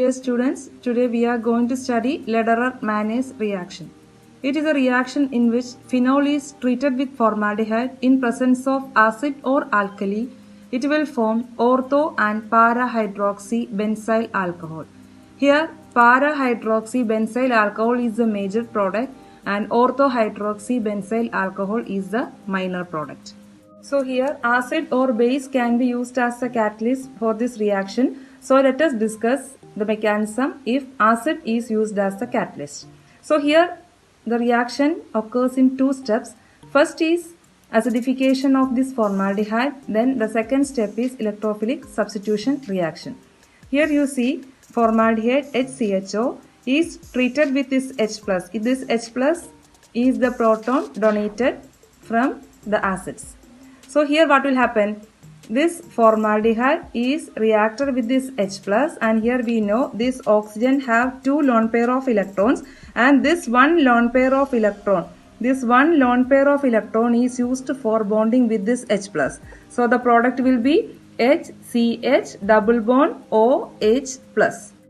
Dear students, today we are going to study Lederer-Mannes reaction. It is a reaction in which phenol is treated with formaldehyde in presence of acid or alkali. It will form ortho and para-hydroxybenzyl alcohol. Here, para-hydroxybenzyl alcohol is the major product and ortho-hydroxybenzyl alcohol is the minor product. So here acid or base can be used as a catalyst for this reaction. So let us discuss the mechanism if acid is used as a catalyst. So here the reaction occurs in two steps. First is acidification of this formaldehyde. Then the second step is electrophilic substitution reaction. Here you see formaldehyde HCHO is treated with this H+. This H+ is the proton donated from the acids. So here what will happen? This formaldehyde is reacted with this H+, and here we know this oxygen have two lone pair of electrons, and this one lone pair of electron is used for bonding with this H+. So the product will be HCH double bond OH+.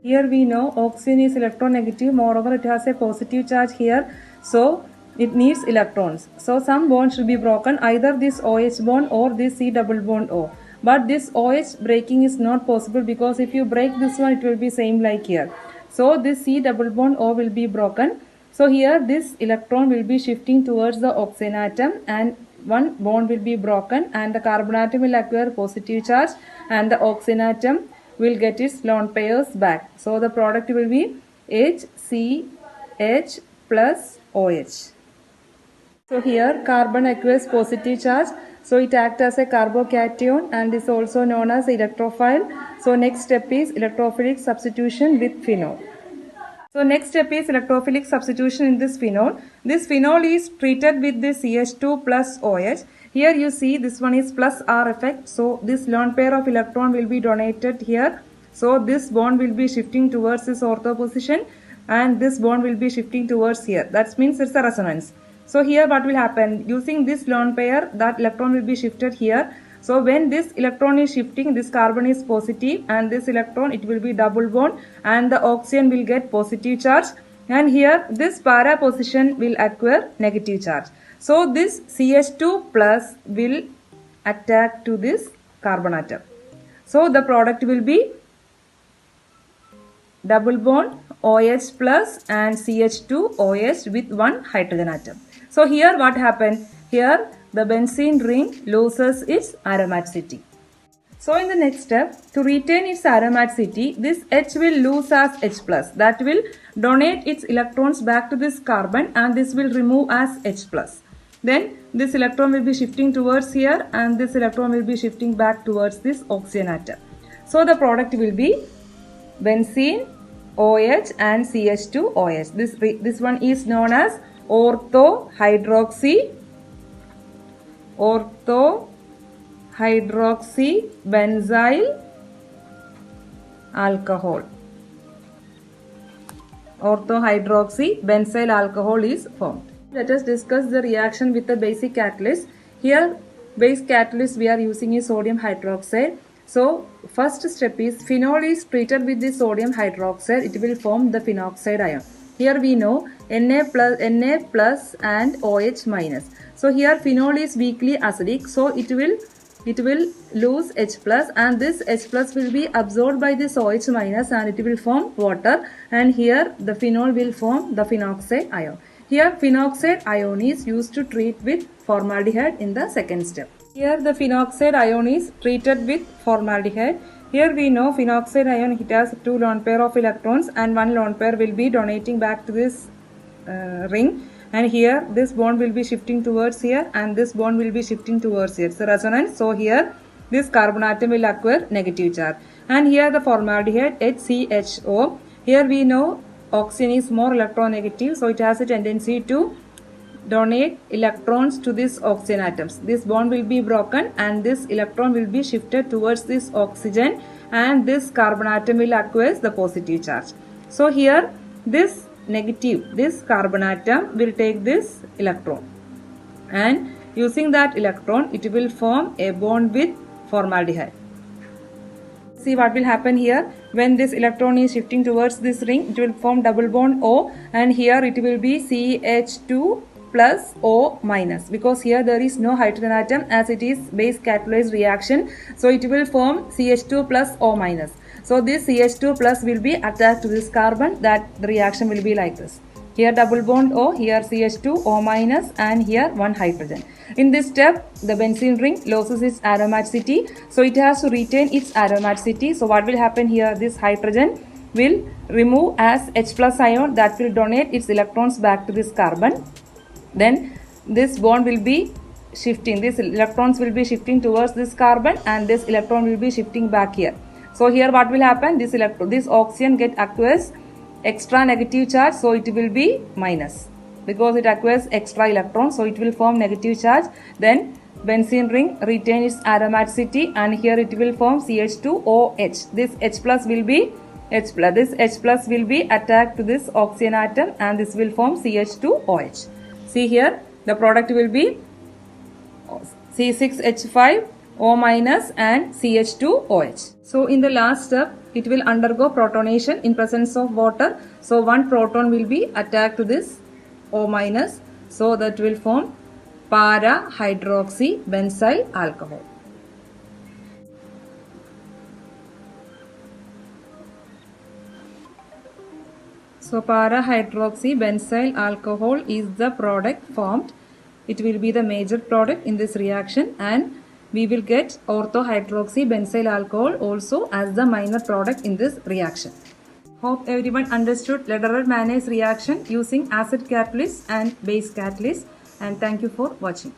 Here we know oxygen is electronegative, moreover it has a positive charge here, so it needs electrons. So some bond should be broken, either this OH bond or this C double bond O. But this OH breaking is not possible because if you break this one, it will be same like here. So this C double bond O will be broken. So here this electron will be shifting towards the oxygen atom and one bond will be broken and the carbon atom will acquire positive charge and the oxygen atom will get its lone pairs back. So the product will be HCH plus OH. So here carbon acquires positive charge, so it acts as a carbocation and is also known as electrophile. So next step is electrophilic substitution with phenol. So next step is electrophilic substitution in this phenol. This phenol is treated with this CH2 plus OH. Here you see this one is plus R effect. So this lone pair of electron will be donated here. So this bond will be shifting towards this ortho position and this bond will be shifting towards here. That means it's a resonance. So here what will happen? Using this lone pair, that electron will be shifted here. So when this electron is shifting, this carbon is positive and this electron, it will be double bond and the oxygen will get positive charge. And here this para position will acquire negative charge. So this CH2 plus will attack to this carbon atom. So the product will be double bond OH plus and CH2 OH with one hydrogen atom. So here what happened? Here the benzene ring loses its aromaticity. So in the next step, to retain its aromaticity, this H will lose as H+. That will donate its electrons back to this carbon and this will remove as H+. Then this electron will be shifting towards here and this electron will be shifting back towards this oxygen atom. So the product will be benzene, OH and CH2 OH. This one is known as ortho-hydroxybenzyl alcohol. Ortho-hydroxybenzyl alcohol is formed. Let us discuss the reaction with the basic catalyst. Here base catalyst we are using is sodium hydroxide. So first step is phenol is treated with the sodium hydroxide. It will form the phenoxide ion. Here we know Na plus and OH minus. So here phenol is weakly acidic, so it will lose H plus and this H plus will be absorbed by this OH minus and it will form water, and here the phenol will form the phenoxide ion. Here phenoxide ion is used to treat with formaldehyde in the second step. Here the phenoxide ion is treated with formaldehyde. Here we know phenoxide ion, it has two lone pair of electrons and one lone pair will be donating back to this ring, and here this bond will be shifting towards here and this bond will be shifting towards here. It's a resonance. So here this carbon atom will acquire negative charge, and here the formaldehyde HCHO. Here we know oxygen is more electronegative, so it has a tendency to donate electrons to these oxygen atoms. This bond will be broken and this electron will be shifted towards this oxygen and this carbon atom will acquire the positive charge. So here this carbon atom will take this electron and using that electron it will form a bond with formaldehyde. see what will happen here. When this electron is shifting towards this ring, it will form double bond O, and here it will be CH2 plus O minus, because here there is no hydrogen atom as it is base catalyzed reaction. So it will form CH2 plus O minus. So this CH2 plus will be attached to this carbon, that the reaction will be like this. Here double bond O, here CH2, O minus, and here one hydrogen. In this step, the benzene ring loses its aromaticity, so it has to retain its aromaticity. So what will happen here? This hydrogen will remove as H plus ion, that will donate its electrons back to this carbon. Then this bond will be shifting, these electrons will be shifting towards this carbon, and this electron will be shifting back here. So here what will happen? This oxygen get acquires extra negative charge, so it will be minus, because it acquires extra electrons, so it will form negative charge. Then benzene ring retain its aromaticity, and here it will form CH2OH. This H plus will be this H plus will be attached to this oxygen atom, and this will form CH2OH. See here, the product will be C6H5, O minus, and CH2OH. So in the last step, it will undergo protonation in presence of water. So one proton will be attached to this O minus, so that will form para hydroxy benzyl alcohol. So para hydroxy benzyl alcohol is the product formed. It will be the major product in this reaction, and we will get orthohydroxy benzyl alcohol also as the minor product in this reaction. Hope everyone understood Lederer-Manners reaction using acid catalyst and base catalyst, and thank you for watching.